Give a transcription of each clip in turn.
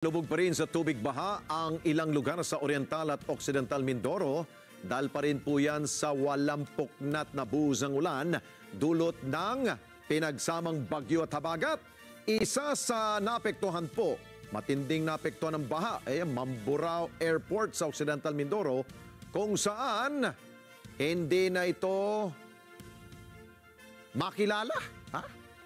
Lubog pa rin sa tubig baha ang ilang lugar sa Oriental at Occidental Mindoro dahil pa rin po yan sa walang puknat na buhos ng ulan dulot ng pinagsamang bagyo at habagat. Isa sa naapektuhan po, matinding naapektuhan ng baha ay Mamburao Airport sa Occidental Mindoro kung saan hindi na ito makilala.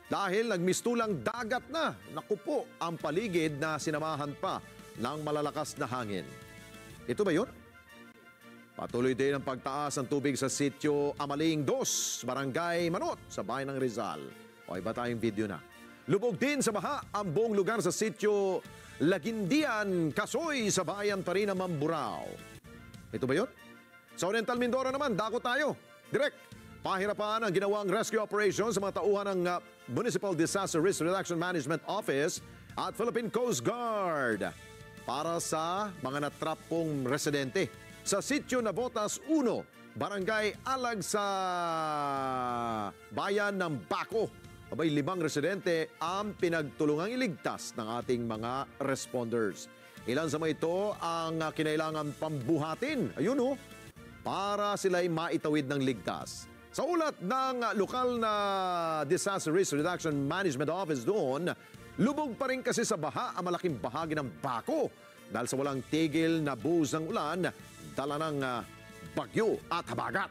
Dahil nagmistulang dagat na, naku po, ang paligid na sinamahan pa ng malalakas na hangin. Ito ba yun? Patuloy din ang pagtaas ng tubig sa sitio Amaling 2, Barangay Manot, sa bayan ng Rizal. O iba tayong video na. Lubog din sa baha ang buong lugar sa sitio Laguindian, Kasoy, sa bayan pa rin ng Mamburao. Ito ba yun? Sa Oriental Mindoro naman, dako tayo. Direct. Pahirapan ang ginawang rescue operation sa mga tauhan ng Municipal Disaster Risk Reduction Management Office at Philippine Coast Guard para sa mga natrapong residente sa sitio Navotas 1, Barangay Alag sa bayan ng Baco. Abay, 5 residente ang pinagtulungang iligtas ng ating mga responders. Ilan sa mga ito ang kinailangan pambuhatin, ayun para sila'y maitawid ng ligtas. Sa ulat ng lokal na Disaster Risk Reduction Management Office doon, lubog pa rin kasi sa baha ang malaking bahagi ng Baco dahil sa walang tigil na buhos ng ulan, dala ng bagyo at habagat.